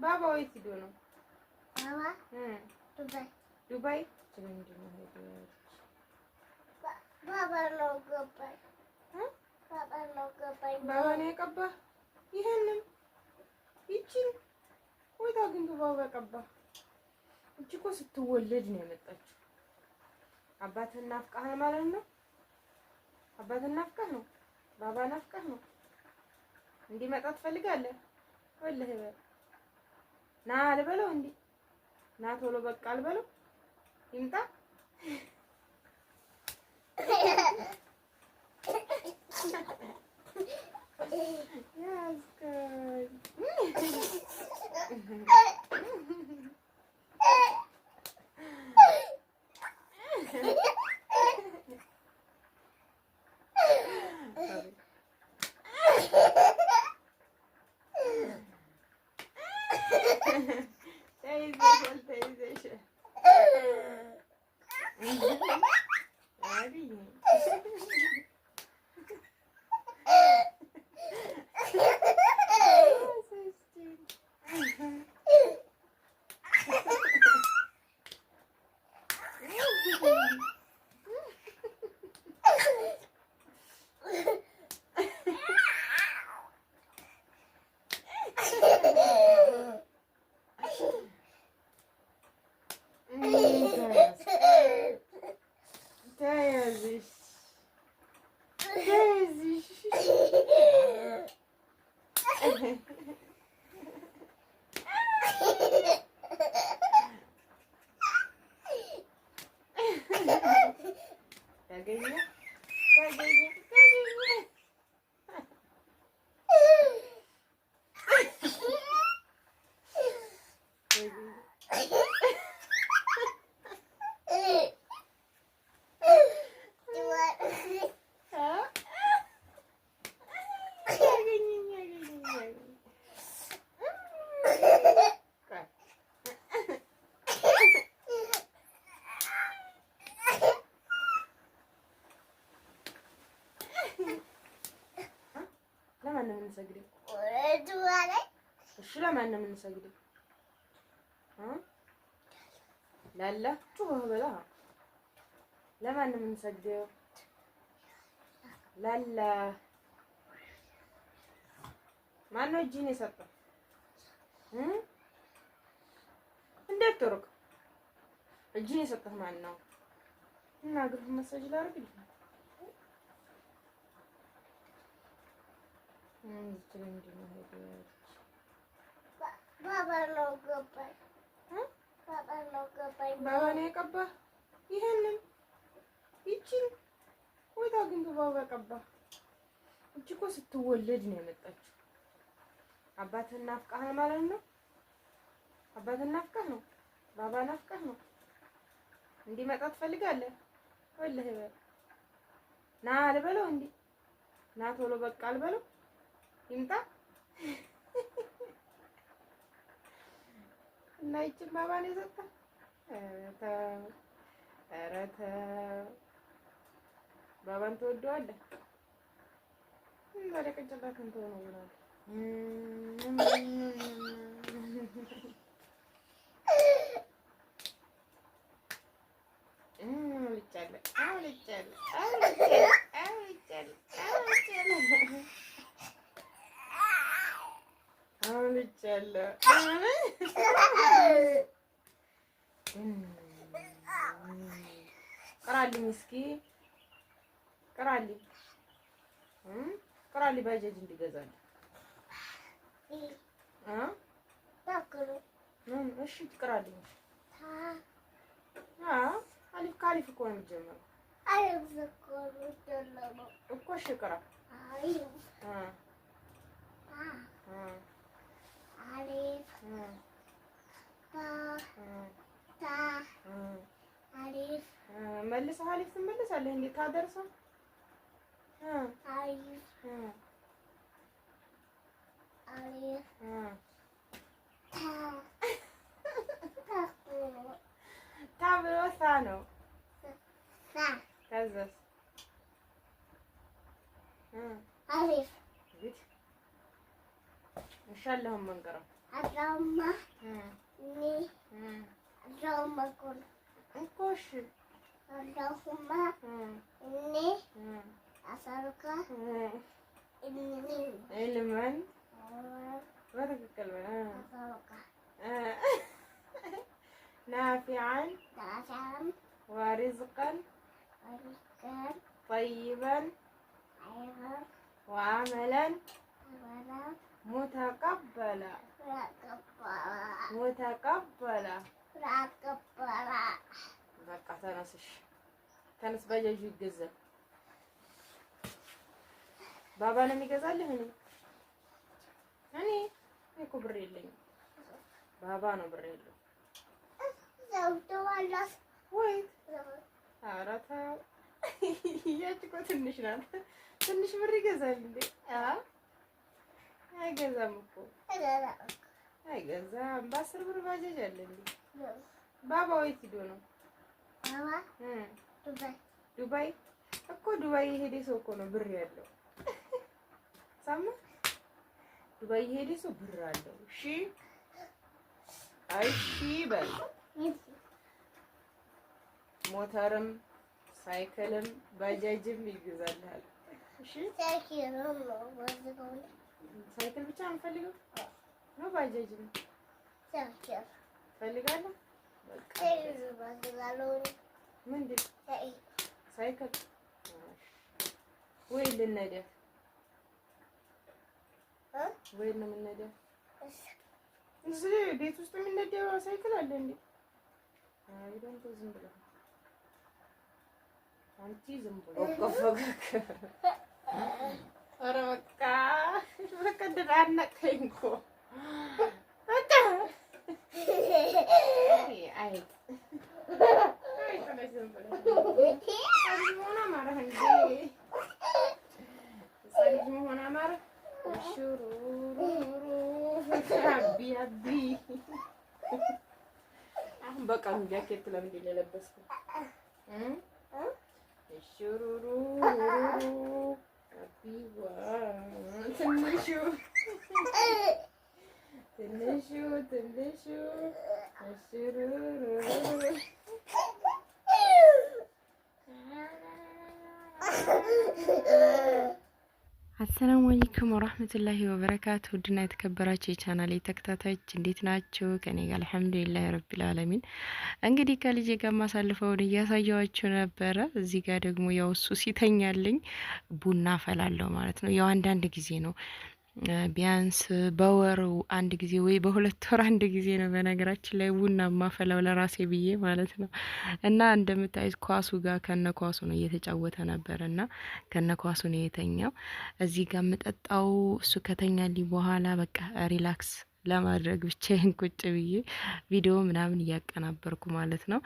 ባባ ወይስ ሂዶ ነው? ዱባይ ዱባይ ምንድን ነው ሄደች? ባባ ነው ገባኝ። ባባ ነው የቀባህ ይሄንን ይቺን ወይታ ግን ባባ ቀባህ። እቺ እኮ ስትወለድ ነው የመጣችው። አባትህን ናፍቀህ ማለት ነው። አባትህን ናፍቀህ ነው። ባባ ናፍቀህ ነው። እንዲመጣ ትፈልጋለህ? ወላሂ በል ና አልበለው እንዴ ና ቶሎ በቃ አልበለው ይምጣ። ለማን ነው የምንሰግደው? እሺ ለማን ነው የምንሰግደው? ላላ ጩኸህ በላ። ለማን ነው የምንሰግደው? ላላ ማን ነው እጅህን የሰጠው? እንዴት ትሩቅ እጅህን የሰጠህ ማን ነው? እና ግፍ መሰጅ ላድርግ ባባ ነው የቀባህ ይሄንን ይቺን ወይታ ግን ባባ ቀባህ። እቺ እኮ ስትወለድ ነው የመጣችው። አባትህን ናፍቀህ ማለት ነው። አባትህን ናፍቀህ ነው። ባባ ናፍቀህ ነው። እንዲመጣ ትፈልጋለህ? ወላሂ በል ና አልበለው እንዴ ና ቶሎ በቃ አልበለው ይምጣ። እና ይቺን ባባ ነው የሰጠህ? ኧረ ተው ባባን ትወደዋለህ? ዛሬ ቅንጭላትህን ተው ነው ብሏል። ቅራልኝ እስኪ ቅራልኝ ቅራልኝ ባጃጅ እንዲገዛልኝ እሺ ቅራልኝ አሊፍ ከአሊፍ እኮ ነው የሚጀምረው እኮ እሺ ቅራ አሊፍ አሊፍ መልሰህ አሊፍ ትመልሳለህ እንዴ ታደርሰው አሊፍ አሊፍ ታ ብሎ ሳ ነው ከዛስ አሊፍ ኢንሻአላህ መንቀራ እሺ اللهم إني أسألك علما በትክክል نافعا ورزقا طيبا وعملا متقبلا በቃ ተነስሽ ተነስ። ባጃጁ ይገዛል። ባባ ነው የሚገዛልህ። እኔ እኮ ብር የለኝም። ባባ ነው ብር የለው። ወይ ኧረ ተው፣ ያቺ እኮ ትንሽ ናት። ትንሽ ብር ይገዛል እንዴ? አይገዛም እኮ አይገዛም። በ10 ብር ባጃጅ አለ እንዴ? ባባ ወይት ሂዶ ነው? ዱባይ እኮ ዱባይ የሄደ ሰው እኮ ነው ብር ያለው። ሰማ? ዱባይ የሄደ ሰው ብር አለው። እሺ አይ እሺ በል። ሞተርም ሳይክልም ባጃጅም ይገዛልሃል። እሺ ሳይክል ብቻ አንፈልግም ነው ባጃጅም ፈልጋለሁ። በቃ ምንድን ሳይክል ወይ ልነዳ ወይ ነው የምንነዳው? እዚህ ቤት ውስጥ የሚነዳው ሳይክል አለ እንዴ? አይ ደግሞ ዝም ብሎ አንቺ ዝም ብሎ ቆፈገክ። ኧረ በቃ ደናነቀኝ እኮ በቃ አይ ዝም ብሎ መሆን አማረህ እንዴ? ልጅ መሆን አማረህ? ሹሩሩ አቢ አሁን በቃ ጃኬት ለምንድን ነው የለበስኩት? ሹሩሩ አቢዋ ትንሹ ሹሩሩ አሰላሙ አለይኩም ወራህመቱላሂ ወበረካቱ። ውድና የተከበራችሁ የቻናሌ ተከታታዮች እንዴት ናችሁ? ከኔ ጋር አልሐምዱሊላህ ረቢል ዓለሚን። እንግዲህ ከልጄ ጋር ማሳልፈውን እያሳየዋችሁ ነበረ። እዚህ ጋር ደግሞ ያው እሱ ሲተኛልኝ ቡና ፈላለሁ ማለት ነው። ያው አንዳንድ ጊዜ ነው ቢያንስ በወር አንድ ጊዜ ወይ በ2 ወር አንድ ጊዜ ነው በነገራችን ላይ ቡና ማፈላው ለራሴ ብዬ ማለት ነው። እና እንደምታዩት ኳሱ ጋር ከነ ኳሱ ነው እየተጫወተ ነበር እና ከነ ኳሱ ነው የተኛው። እዚህ ጋር የምጠጣው እሱ ከተኛልኝ በኋላ በቃ ሪላክስ ለማድረግ ብቻዬን ቁጭ ብዬ ቪዲዮ ምናምን እያቀናበርኩ ማለት ነው።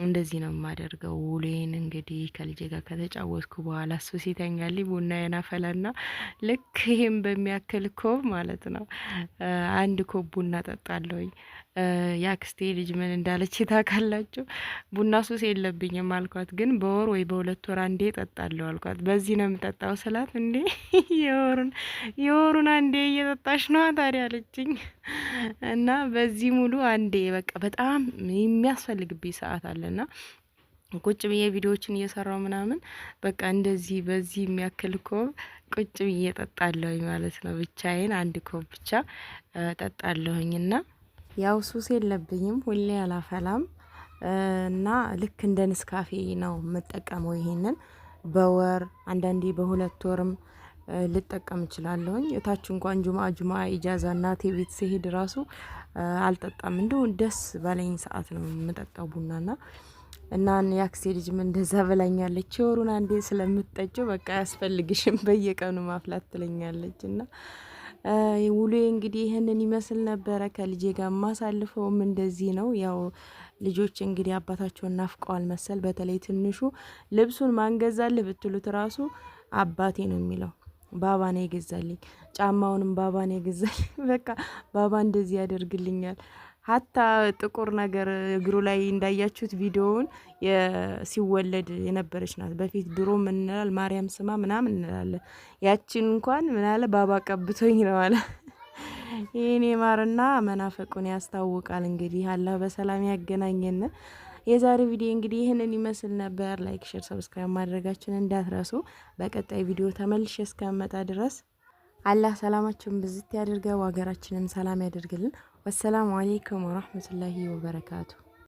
እንደዚህ ነው የማደርገው ውሎዬን። እንግዲህ ከልጄ ጋር ከተጫወትኩ በኋላ እሱ ሲተኛልኝ ቡናዬን አፈላና ልክ ይሄን በሚያክል ኮብ ማለት ነው 1 ኮብ ቡና ጠጣለሁኝ። ያክስቴ ልጅ ምን እንዳለች ታውቃላችሁ? ቡና ሱስ የለብኝም አልኳት፣ ግን በወር ወይ በ2 ወር አንዴ ጠጣለሁ አልኳት። በዚህ ነው የምጠጣው ስላት እንዴ የወሩን አንዴ እየጠጣሽ ነው ታዲያ አለችኝ። እና በዚህ ሙሉ አንዴ በቃ በጣም የሚያስፈልግብኝ ሰዓት አለና ቁጭ ብዬ ቪዲዮዎችን እየሰራው ምናምን በቃ እንደዚህ በዚህ የሚያክል ኮብ ቁጭ ብዬ ጠጣለሁኝ ማለት ነው። ብቻዬን 1 ኮብ ብቻ ጠጣለሁኝና ያው ሱስ የለብኝም፣ ሁሌ አላፈላም እና ልክ እንደ ንስካፌ ነው የምጠቀመው። ይሄንን በወር አንዳንዴ በ2 ወርም ልጠቀም እችላለሁኝ። እታች እንኳን ጁማ ኢጃዛ እናቴ ቤት ሲሄድ ራሱ አልጠጣም። እንደው ደስ ባለኝ ሰዓት ነው የምጠጣው ቡናና እና ያክሴ ልጅ ምን እንደዛ ብላኛለች። የወሩን አንዴ ስለምትጠጪው በቃ አያስፈልግሽም በየቀኑ ማፍላት ትለኛለች። እና ውሎዬ እንግዲህ ይህንን ይመስል ነበረ። ከልጄ ጋር ማሳልፈውም እንደዚህ ነው። ያው ልጆች እንግዲህ አባታቸውን ናፍቀዋል መሰል። በተለይ ትንሹ ልብሱን ማንገዛልህ ብትሉት ራሱ አባቴ ነው የሚለው። ባባ ነው የገዛልኝ፣ ጫማውንም ባባ ነው የገዛልኝ። በቃ ባባ እንደዚህ ያደርግልኛል። ሀታ ጥቁር ነገር እግሩ ላይ እንዳያችሁት ቪዲዮውን ሲወለድ የነበረች ናት። በፊት ድሮ ምን እንላል ማርያም ስማ ምናምን እንላለን። ያችን እንኳን ምን አለ ባባ ቀብቶኝ ነው አለ። ይሄኔ ማርና መናፈቁን ያስታውቃል። እንግዲህ አላህ በሰላም ያገናኘን። የዛሬ ቪዲዮ እንግዲህ ይህንን ይመስል ነበር። ላይክ፣ ሼር፣ ሰብስክራይብ ማድረጋችንን እንዳትረሱ። በቀጣይ ቪዲዮ ተመልሼ እስከመጣ ድረስ አላህ ሰላማችንን ብዝት ያድርገው፣ ሀገራችንን ሰላም ያደርግልን። ወሰላሙ አሌይኩም ወራህመቱላሂ ወበረካቱ።